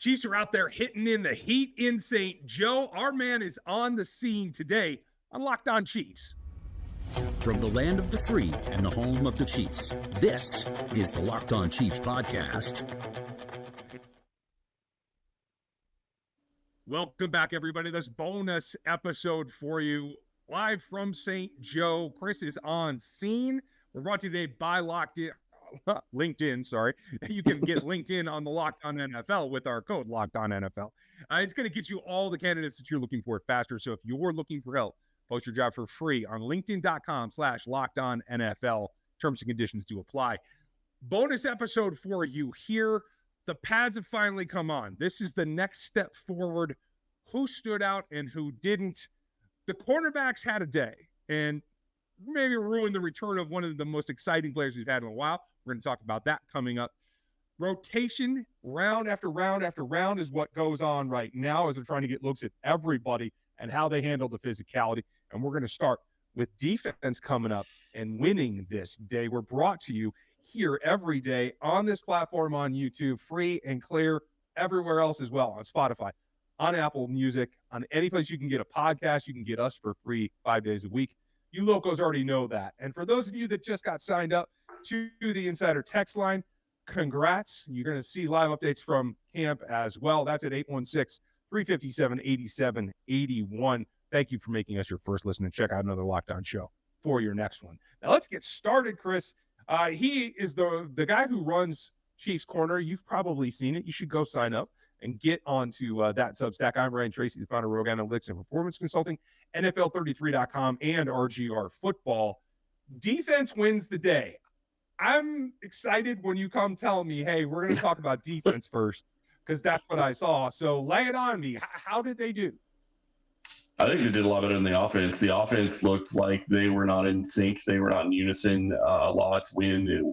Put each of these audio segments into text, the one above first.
Chiefs are out there hitting in the heat in St. Joe. Our man is on the scene today on Locked On Chiefs. From the land of the free and the home of the Chiefs, this is the Locked On Chiefs podcast. Welcome back, everybody. This bonus episode for you live from St. Joe. Chris is on scene. We're brought to you today by LinkedIn, sorry. You can get LinkedIn on the Locked On NFL with our code Locked On NFL. It's going to get you all the candidates that you're looking for faster. So if you're looking for help, post your job for free on linkedin.com/LockedOnNFL. Terms and conditions do apply. Bonus episode for you here. The pads have finally come on. This is the next step forward. Who stood out and who didn't? The cornerbacks had a day and maybe ruined the return of one of the most exciting players we've had in a while. We're going to talk about that coming up. Rotation, round after round after round, is what goes on right now as they're trying to get looks at everybody and how they handle the physicality. And we're going to start with defense coming up and winning this day. We're brought to you here every day on this platform on YouTube, free and clear, everywhere else as well, on Spotify, on Apple Music, on any place you can get a podcast. You can get us for free 5 days a week. You locals already know that. And for those of you that just got signed up to the Insider text line, congrats. You're going to see live updates from camp as well. That's at 816-357-8781. Thank you for making us your first listen, and check out another Locked On show for your next one. Now let's get started, Chris. He is the guy who runs Chiefs Corner. You've probably seen it. You should go sign up and get onto that Substack. I'm Ryan Tracy, the founder of Rogue Analytics and Performance Consulting, NFL33.com, and RGR Football. Defense wins the day. I'm excited when you come tell me, hey, we're going to talk about defense first, because that's what I saw. So lay it on me. How did they do? I think they did a lot better than the offense. The offense looked like they were not in sync. They were not in unison a lot. When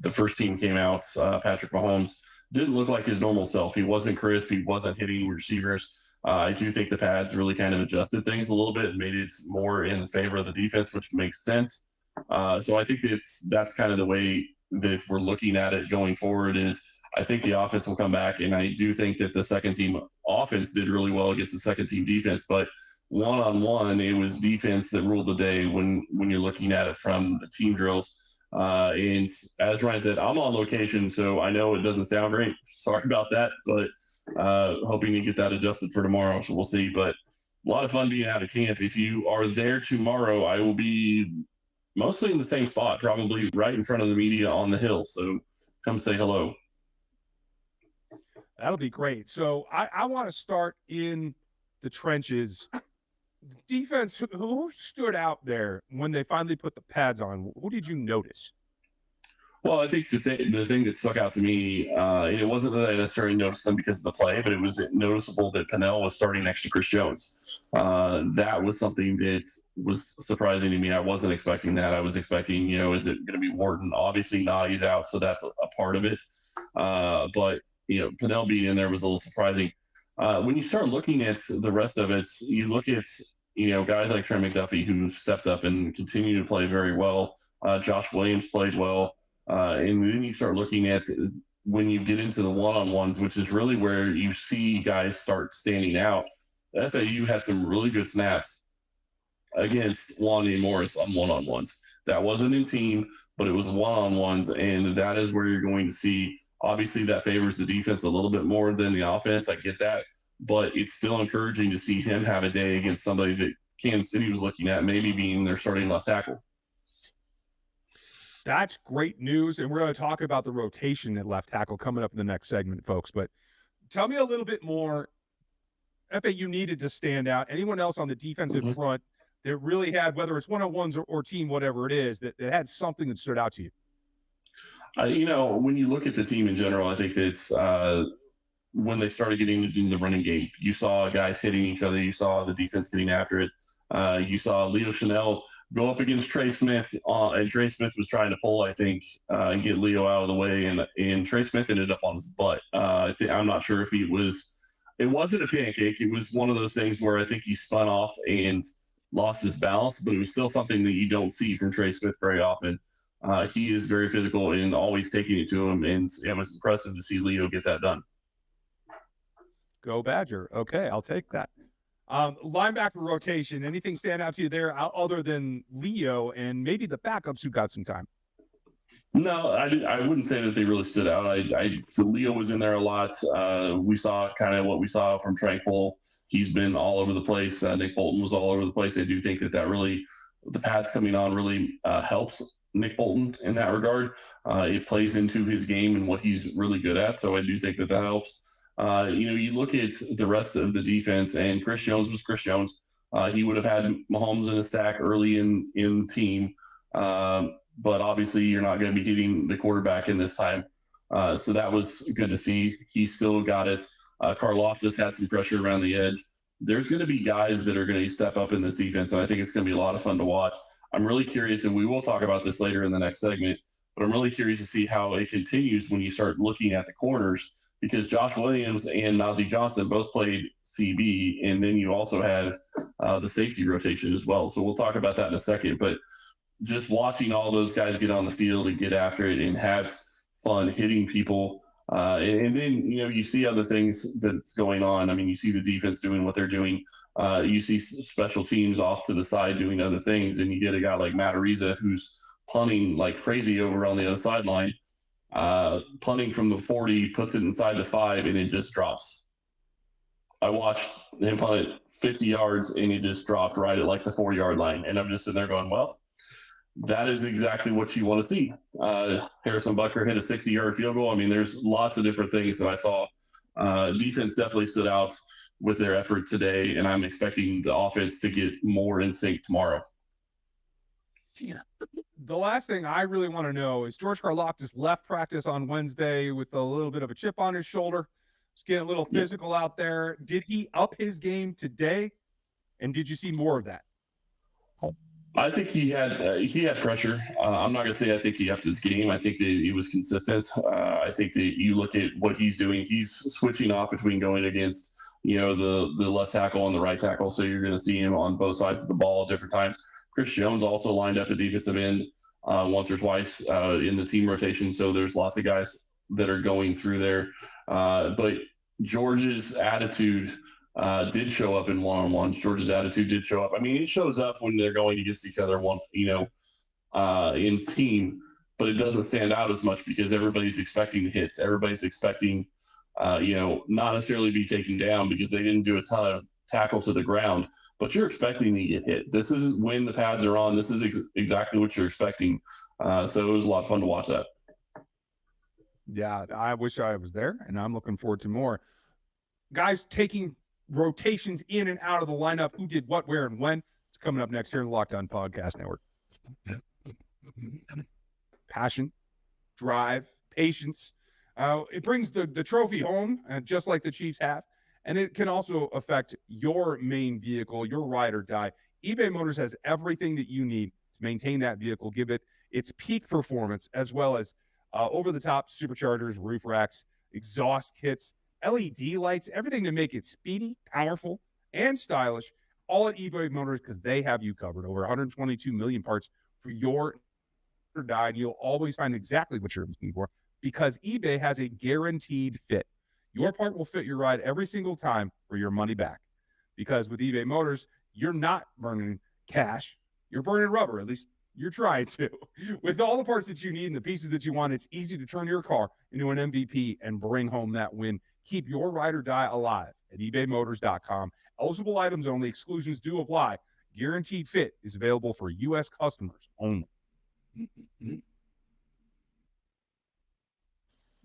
the first team came out, Patrick Mahomes didn't look like his normal self. He wasn't crisp. He wasn't hitting receivers. I do think the pads really kind of adjusted things a little bit and made it more in favor of the defense, which makes sense. So I think that's kind of the way that we're looking at it going forward. Is I think the offense will come back, and I do think that the second team offense did really well against the second team defense. But one-on-one, it was defense that ruled the day when you're looking at it from the team drills. And as Ryan said, I'm on location, so I know it doesn't sound great. Sorry about that, but hoping to get that adjusted for tomorrow, so we'll see. But a lot of fun being out of camp. If you are there tomorrow, I will be mostly in the same spot, probably right in front of the media on the hill. So come say hello. That'll be great. So I want to start in the trenches. Defense, who stood out there when they finally put the pads on? Who did you notice? Well, I think the thing that stuck out to me, it wasn't that I necessarily noticed them because of the play, but it was noticeable that Pennell was starting next to Chris Jones. That was something that was surprising to me. I wasn't expecting that. I was expecting, is it going to be Wharton? Obviously not. He's out, so that's a part of it. But Pennell being in there was a little surprising. When you start looking at the rest of it, you look at, guys like Trent McDuffie who stepped up and continue to play very well. Josh Williams played well. And then you start looking at when you get into the one-on-ones, which is really where you see guys start standing out. FAU had some really good snaps against Lonnie Morris on one-on-ones. That wasn't in team, but it was one-on-ones, and that is where you're going to see. Obviously, that favors the defense a little bit more than the offense. I get that. But it's still encouraging to see him have a day against somebody that Kansas City was looking at maybe being their starting left tackle. That's great news, and we're going to talk about the rotation at left tackle coming up in the next segment, folks. But tell me a little bit more. FAU needed to stand out. Anyone else on the defensive front that really had, whether it's one-on-ones or team, whatever it is, that had something that stood out to you? When you look at the team in general, I think that when they started getting into the running game, you saw guys hitting each other. You saw the defense getting after it. You saw Leo Chanel go up against Trey Smith, and Trey Smith was trying to pull, I think, and get Leo out of the way, and Trey Smith ended up on his butt. I'm not sure if it wasn't a pancake. It was one of those things where I think he spun off and lost his balance, but it was still something that you don't see from Trey Smith very often. He is very physical and always taking it to him, and it was impressive to see Leo get that done. Go Badger. Okay, I'll take that. Linebacker rotation, anything stand out to you there other than Leo and maybe the backups who got some time? No, I wouldn't say that they really stood out. So Leo was in there a lot. We saw kind of what we saw from Tranquil. He's been all over the place. Nick Bolton was all over the place. I do think that really, the pads coming on really helps Nick Bolton in that regard. It plays into his game and what he's really good at. So I do think that helps. You look at the rest of the defense, and Chris Jones was Chris Jones. He would have had Mahomes in a stack early in team. But obviously you're not going to be hitting the quarterback in this time. So that was good to see. He still got it. Karlaftis had some pressure around the edge. There's going to be guys that are going to step up in this defense, and I think it's going to be a lot of fun to watch. I'm really curious, and we will talk about this later in the next segment, but I'm really curious to see how it continues when you start looking at the corners, because Josh Williams and Najee Johnson both played CB, and then you also had the safety rotation as well. So we'll talk about that in a second, but just watching all those guys get on the field and get after it and have fun hitting people. And then, you see other things that's going on. I mean, you see the defense doing what they're doing. You see special teams off to the side doing other things. And you get a guy like Matt Ariza who's punting like crazy over on the other sideline, punting from the 40, puts it inside the 5, and it just drops. I watched him punt it 50 yards, and it just dropped right at like the 4-yard line. And I'm just sitting there going, well, that is exactly what you want to see. Harrison Butker hit a 60-yard field goal. I mean, there's lots of different things that I saw. Defense definitely stood out with their effort today, and I'm expecting the offense to get more in sync tomorrow. Yeah. The last thing I really want to know is George Karlaftis left practice on Wednesday with a little bit of a chip on his shoulder. He's getting a little physical out there. Did he up his game today? And did you see more of that? I think he had pressure. I'm not going to say I think he upped his game. I think that he was consistent. I think that you look at what he's doing. He's switching off between going against, the left tackle and the right tackle. So you're going to see him on both sides of the ball at different times. Chris Jones also lined up at defensive end once or twice in the team rotation. So there's lots of guys that are going through there. But George's attitude did show up in one-on-ones. George's attitude did show up. I mean, it shows up when they're going against each other in team, but it doesn't stand out as much because everybody's expecting the hits. Everybody's expecting, not necessarily be taken down because they didn't do a ton of tackle to the ground, but you're expecting to get hit. This is when the pads are on. This is exactly what you're expecting. So it was a lot of fun to watch that. Yeah, I wish I was there, and I'm looking forward to more. Guys taking rotations in and out of the lineup, who did what, where, and when. It's coming up next here in the Locked On Podcast Network. Passion, drive, patience. It brings the trophy home, just like the Chiefs have, and it can also affect your main vehicle, your ride or die. eBay Motors has everything that you need to maintain that vehicle, give it its peak performance, as well as over-the-top superchargers, roof racks, exhaust kits, LED lights, everything to make it speedy, powerful, and stylish, all at eBay Motors, because they have you covered. Over 122 million parts for your die, and you'll always find exactly what you're looking for because eBay has a guaranteed fit. Your part will fit your ride every single time for your money back. Because with eBay Motors, you're not burning cash, you're burning rubber, at least you're trying to. With all the parts that you need and the pieces that you want, it's easy to turn your car into an MVP and bring home that win. Keep your ride or die alive at ebaymotors.com. Eligible items only. Exclusions do apply. Guaranteed fit is available for U.S. customers only.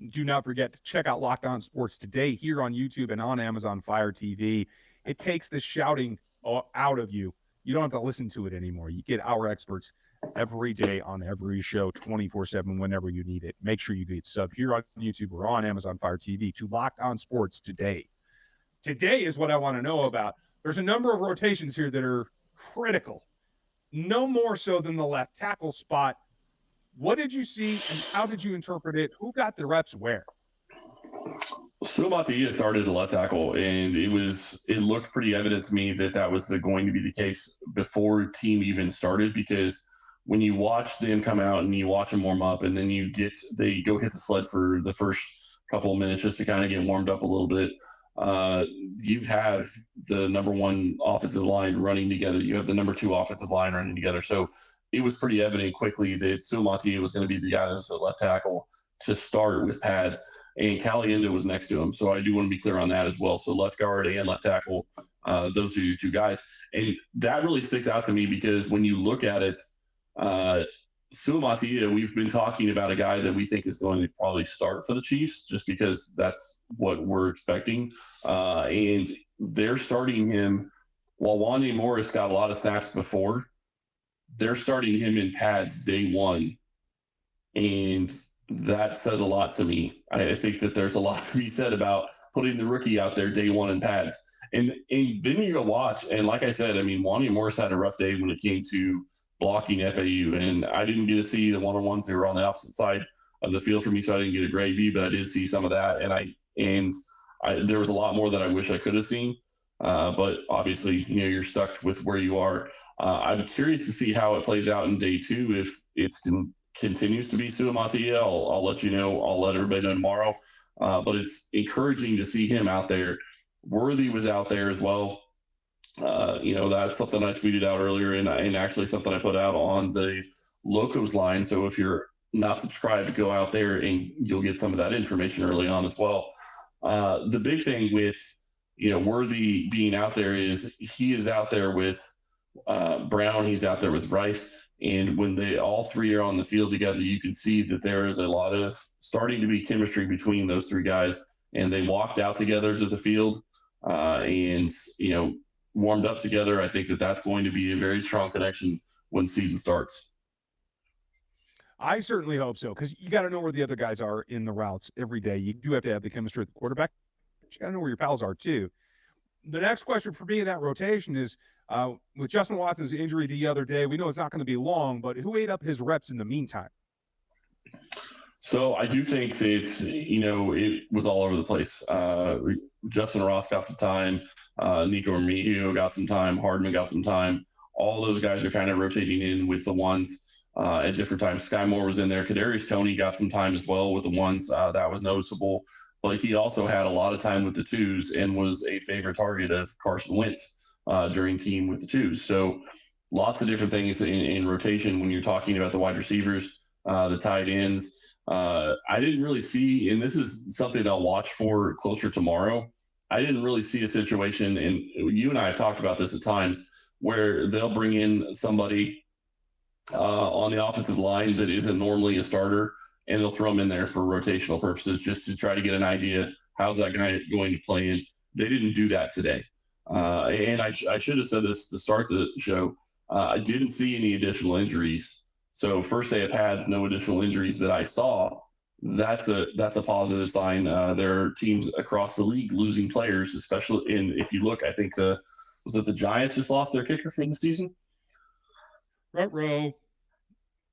Do not forget to check out Locked On Sports today here on YouTube and on Amazon Fire TV. It takes the shouting out of you. You don't have to listen to it anymore. You get our experts every day on every show, 24/7, whenever you need it. Make sure you get sub here on YouTube or on Amazon Fire TV to Locked On Sports today. Today is what I want to know about. There's a number of rotations here that are critical, no more so than the left tackle spot. What did you see and how did you interpret it? Who got the reps where? Suamataia started at left tackle, and it looked pretty evident to me that was going to be the case before team even started, because when you watch them come out and you watch them warm up, and then they go hit the sled for the first couple of minutes just to kind of get warmed up a little bit. you have the number one offensive line running together. You have the number two offensive line running together. So it was pretty evident quickly that Suamataia was going to be the guy that was at left tackle to start with pads, and Caliendo was next to him. So I do want to be clear on that as well. So left guard and left tackle, those are your two guys. And that really sticks out to me because when you look at it, Suamataia, we've been talking about a guy that we think is going to probably start for the Chiefs just because that's what we're expecting. And they're starting him while Wande Morris got a lot of snaps before. They're starting him in pads day one. And that says a lot to me. I think that there's a lot to be said about putting the rookie out there day one in pads. And then you go watch. And like I said, I mean, Wande Morris had a rough day when it came to blocking FAU, and I didn't get to see the one-on-ones that were on the opposite side of the field for me, so I didn't get a great view, but I did see some of that, and there was a lot more that I wish I could have seen, but obviously, you're stuck with where you are. I'm curious to see how it plays out in day two. If it continues to be Suamataia, I'll let you know. I'll let everybody know tomorrow, but it's encouraging to see him out there. Worthy was out there as well. That's something I tweeted out earlier and actually something I put out on the Locos line. So if you're not subscribed, go out there and you'll get some of that information early on as well. The big thing with, Worthy being out there is he is out there with Brown. He's out there with Rice. And when they all three are on the field together, you can see that there is a lot of starting to be chemistry between those three guys. And they walked out together to the field and warmed up together. I think that that's going to be a very strong connection when season starts. I certainly hope so, because you got to know where the other guys are in the routes every day. You do have to have the chemistry at the quarterback, but you got to know where your pals are too. The next question for me in that rotation is, with Justin Watson's injury the other day, we know it's not going to be long, but who ate up his reps in the meantime? So I do think that, it was all over the place. Justin Ross got some time. Nico Remigio got some time. Hardman got some time. All those guys are kind of rotating in with the ones at different times. Sky Moore was in there. Kadarius Toney got some time as well with the ones. That was noticeable. But he also had a lot of time with the twos and was a favorite target of Carson Wentz during team with the twos. So lots of different things in rotation when you're talking about the wide receivers, the tight ends. I didn't really see, and this is something I'll watch for closer tomorrow. I didn't really see a situation, and you and I have talked about this at times, where they'll bring in somebody on the offensive line that isn't normally a starter, and they'll throw them in there for rotational purposes just to try to get an idea how's that guy going to play in. They didn't do that today. And I should have said this to start the show. I didn't see any additional injuries. So first day of pads, no additional injuries that I saw. That's a positive sign. There are teams across the league losing players, especially if you look, I think was it the Giants just lost their kicker for the season? Ruh-roh.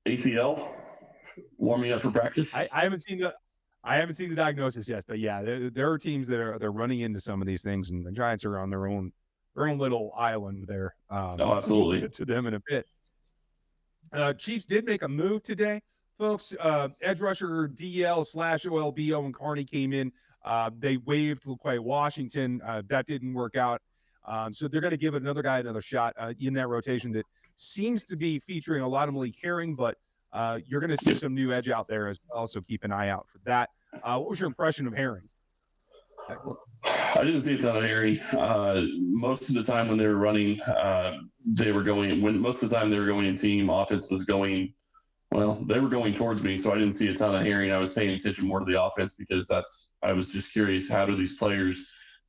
ACL, warming up for practice. I haven't seen the diagnosis yet, but yeah, there are teams that they're running into some of these things, and the Giants are on their own little island there. Absolutely. We'll get to them in a bit. Chiefs did make a move today, folks. Edge rusher DL/OLB Owen Carney came in. They waived Laquay Washington. That didn't work out. So they're going to give another guy another shot in that rotation that seems to be featuring a lot of Malik Herring, but you're going to see some new edge out there as well, so keep an eye out for that. What was your impression of Herring? I didn't see a ton of Herring. Most of the time when they were running, most of the time they were going in team, offense was going, they were going towards me, so I didn't see a ton of Herring. I was paying attention more to the offense because I was just curious, how do these players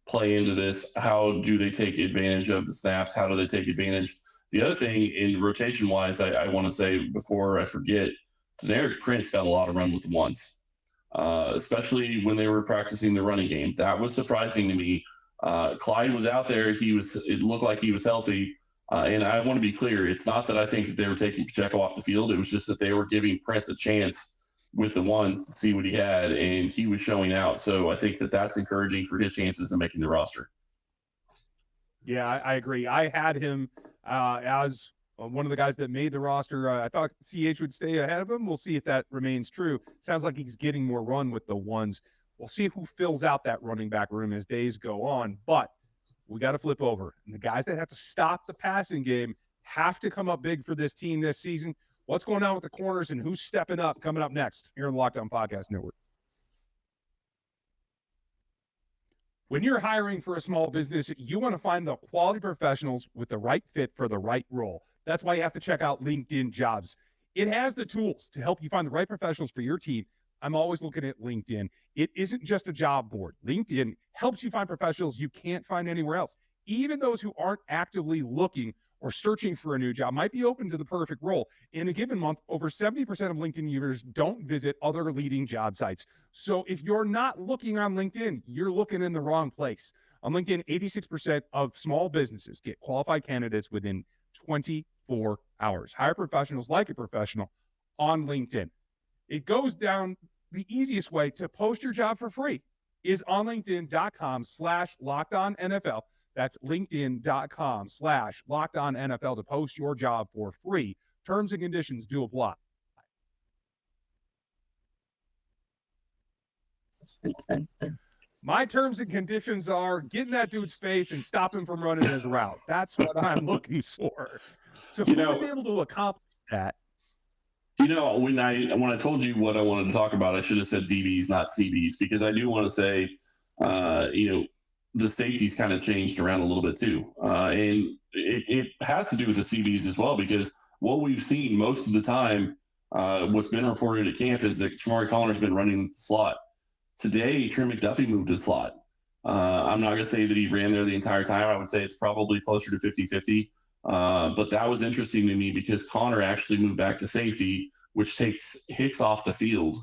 play into this? How do they take advantage of the snaps? How do they take advantage? The other thing in rotation-wise, I want to say before I forget, Deneric Prince got a lot of run with the ones. Especially when they were practicing the running game. That was surprising to me. Clyde was out there. It looked like he was healthy. And I want to be clear, it's not that I think that they were taking Pacheco off the field. It was just that they were giving Prince a chance with the ones to see what he had, and he was showing out. So I think that that's encouraging for his chances of making the roster. Yeah, I agree. I had him as one of the guys that made the roster. I thought CH would stay ahead of him. We'll see if that remains true. Sounds like he's getting more run with the ones. We'll see who fills out that running back room as days go on, but we got to flip over. And the guys that have to stop the passing game have to come up big for this team this season. What's going on with the corners and who's stepping up coming up next here on the Locked On Podcast Network? When you're hiring for a small business, you want to find the quality professionals with the right fit for the right role. That's why you have to check out LinkedIn Jobs. It has the tools to help you find the right professionals for your team. I'm always looking at LinkedIn. It isn't just a job board. LinkedIn helps you find professionals you can't find anywhere else. Even those who aren't actively looking or searching for a new job might be open to the perfect role. In a given month, over 70% of LinkedIn users don't visit other leading job sites. So if you're not looking on LinkedIn, you're looking in the wrong place. On LinkedIn, 86% of small businesses get qualified candidates within 24 hours. Hire professionals like a professional on LinkedIn. It goes down the easiest way to post your job for free is on LinkedIn.com/LockedOnNFL. That's LinkedIn.com/LockedOnNFL to post your job for free. Terms and conditions do apply. My terms and conditions are get in that dude's face and stop him from running his route. That's what I'm looking for. So who was able to accomplish that? When I told you what I wanted to talk about, I should have said DBs, not CBs, because I do want to say, the safeties kind of changed around a little bit too. And it has to do with the CBs as well, because what we've seen most of the time, what's been reported at camp is that Shamari Connor's been running the slot. Today, Trent McDuffie moved to the slot. I'm not going to say that he ran there the entire time. I would say it's probably closer to 50-50. But that was interesting to me because Connor actually moved back to safety, which takes Hicks off the field.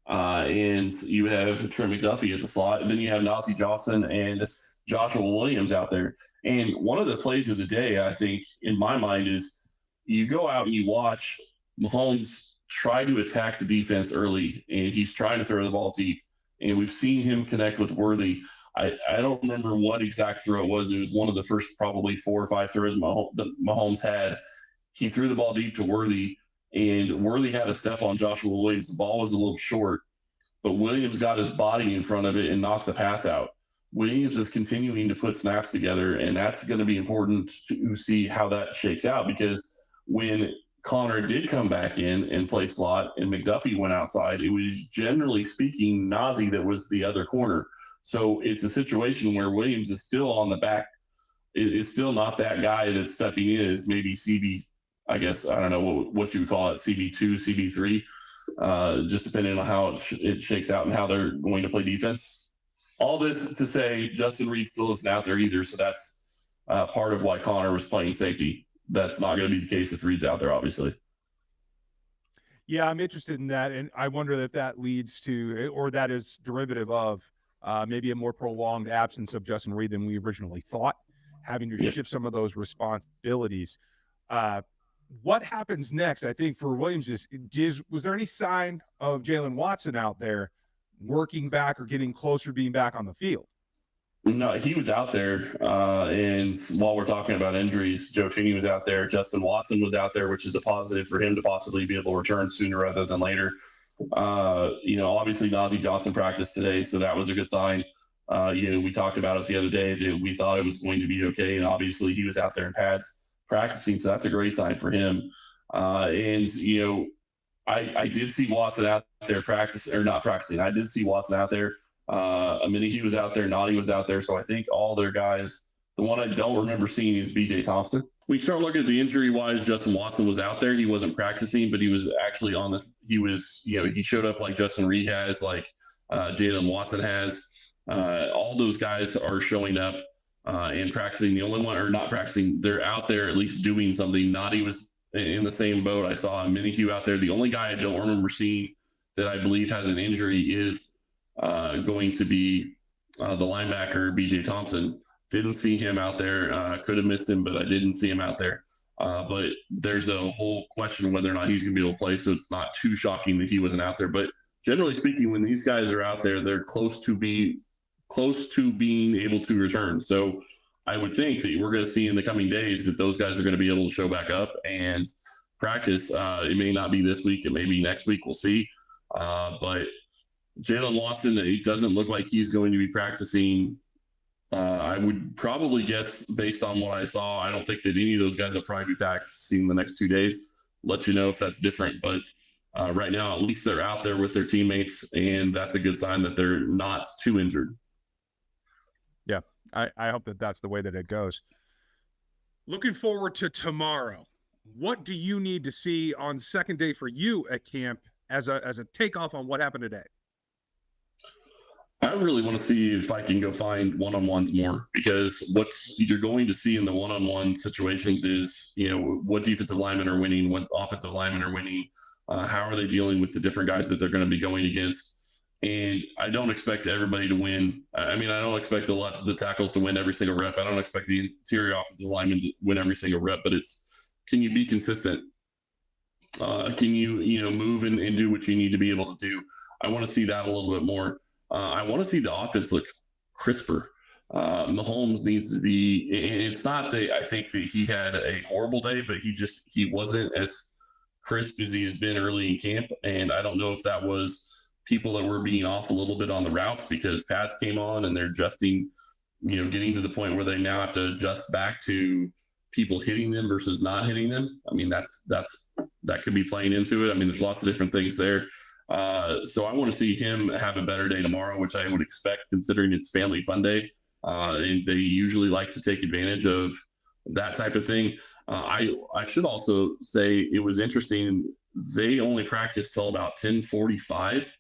And you have Trent McDuffie at the slot. And then you have Nazi Johnson and Joshua Williams out there. And one of the plays of the day, I think, in my mind, is you go out and you watch Mahomes try to attack the defense early, and he's trying to throw the ball deep. And we've seen him connect with Worthy. I don't remember what exact throw it was. It was one of the first probably 4 or 5 throws that Mahomes had. He threw the ball deep to Worthy, and Worthy had a step on Joshua Williams. The ball was a little short, but Williams got his body in front of it and knocked the pass out. Williams is continuing to put snaps together, and that's going to be important to see how that shakes out, because when Connor did come back in and play slot and McDuffie went outside, it was generally speaking Nazi that was the other corner. So it's a situation where Williams is still on the back. It is still not that guy that's stepping in as maybe CB, I guess, I don't know what you would call it, CB2, CB3, just depending on how it shakes out and how they're going to play defense. All this to say Justin Reed still isn't out there either, so that's part of why Connor was playing safety. That's not going to be the case if Reed's out there, obviously. Yeah, I'm interested in that, and I wonder if that leads to, or that is derivative of, maybe a more prolonged absence of Justin Reed than we originally thought, having to shift some of those responsibilities. What happens next, I think, for Williams was there any sign of Jalen Watson out there working back or getting closer to being back on the field? No, he was out there. And while we're talking about injuries, Joe Cheney was out there. Justin Watson was out there, which is a positive for him to possibly be able to return sooner rather than later. Obviously Nazi Johnson practiced today, so that was a good sign. We talked about it the other day that we thought it was going to be okay, and obviously he was out there in pads practicing, so that's a great sign for him. I did see Watson out there not practicing. I did see Watson out there. He was out there, Noddy was out there, so I think all their guys. The one I don't remember seeing is B.J. Thompson. We start looking at the injury-wise. Justin Watson was out there. He wasn't practicing, but he was actually he showed up like Justin Reed has, like Jalen Watson has. All those guys are showing up and practicing. The only one, or not practicing, they're out there at least doing something. Noddy was in the same boat. I saw Minihue out there. The only guy I don't remember seeing that I believe has an injury is going to be the linebacker, B.J. Thompson. Didn't see him out there. Could have missed him, but I didn't see him out there. But there's a whole question whether or not he's going to be able to play, so it's not too shocking that he wasn't out there. But generally speaking, when these guys are out there, they're close to being able to return. So I would think that we're going to see in the coming days that those guys are going to be able to show back up and practice. It may not be this week. It may be next week. We'll see. But Jalen Watson, it doesn't look like he's going to be practicing. I would probably guess, based on what I saw, I don't think that any of those guys will probably be practicing the next 2 days. Let you know if that's different. But right now, at least they're out there with their teammates, and that's a good sign that they're not too injured. Yeah, I hope that that's the way that it goes. Looking forward to tomorrow. What do you need to see on second day for you at camp as a takeoff on what happened today? I really want to see if I can go find one-on-ones more, because what you're going to see in the one-on-one situations is, what defensive linemen are winning, what offensive linemen are winning, how are they dealing with the different guys that they're going to be going against. And I don't expect everybody to win. I mean, I don't expect the tackles to win every single rep. I don't expect the interior offensive linemen to win every single rep, but can you be consistent? Can you move and do what you need to be able to do? I want to see that a little bit more. I want to see the offense look crisper. Mahomes needs to be, and it's not that I think that he had a horrible day, but he wasn't as crisp as he has been early in camp. And I don't know if that was people that were being off a little bit on the routes because pads came on and they're adjusting, getting to the point where they now have to adjust back to people hitting them versus not hitting them. I mean, that could be playing into it. I mean, there's lots of different things there. So I want to see him have a better day tomorrow, which I would expect considering it's family fun day. And they usually like to take advantage of that type of thing. I should also say it was interesting. They only practiced till about 10:45.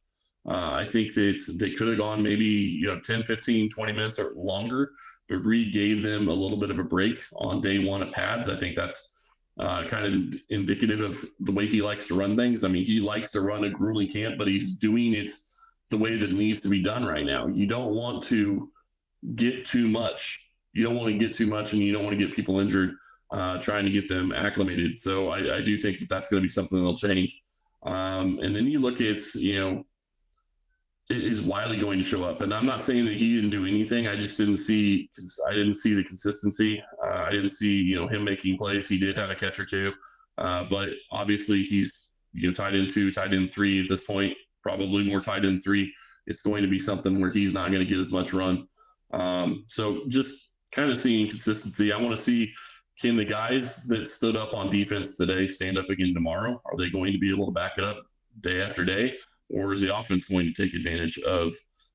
I think that they could have gone maybe 10, 15, 20 minutes or longer, but Reed gave them a little bit of a break on day one of pads. I think that's kind of indicative of the way he likes to run things. I mean, he likes to run a grueling camp, but he's doing it the way that it needs to be done right now. You don't want to get too much. You don't want to get too much, and you don't want to get people injured trying to get them acclimated. So I do think that that's going to be something that'll change. And then you look at, is Wiley going to show up? And I'm not saying that he didn't do anything. I just didn't see the consistency. I didn't see, him making plays. He did have a catch or two, but obviously he's, tight end 2, tight end 3 at this point, probably more tight end 3. It's going to be something where he's not going to get as much run. So just kind of seeing consistency. I want to see, can the guys that stood up on defense today stand up again tomorrow? Are they going to be able to back it up day after day? Or is the offense going to take advantage of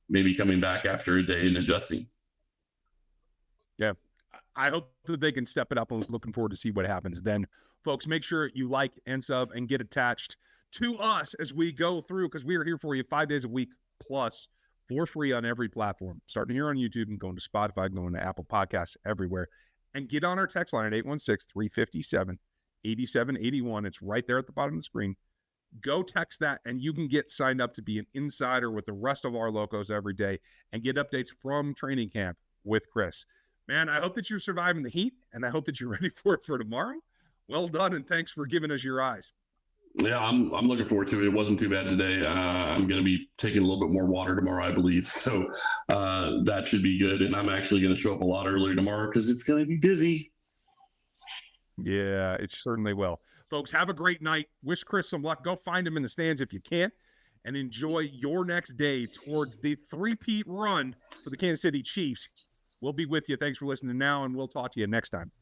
maybe coming back after a day and adjusting? Yeah, I hope that they can step it up. I'm looking forward to see what happens then. Folks, make sure you like and sub and get attached to us as we go through, because we are here for you 5 days a week plus for free on every platform, starting here on YouTube and going to Spotify, going to Apple Podcasts, everywhere. And get on our text line at 816-357-8781. It's right there at the bottom of the screen. Go text that, and you can get signed up to be an insider with the rest of our locos every day and get updates from training camp with Chris. Man, I hope that you're surviving the heat, and I hope that you're ready for it for tomorrow. Well done, and thanks for giving us your eyes. Yeah, I'm looking forward to it. It wasn't too bad today. I'm going to be taking a little bit more water tomorrow, I believe. So that should be good. And I'm actually going to show up a lot earlier tomorrow because it's going to be busy. Yeah, it certainly will. Folks, have a great night. Wish Chris some luck. Go find him in the stands if you can, and enjoy your next day towards the three-peat run for the Kansas City Chiefs. We'll be with you. Thanks for listening now, and we'll talk to you next time.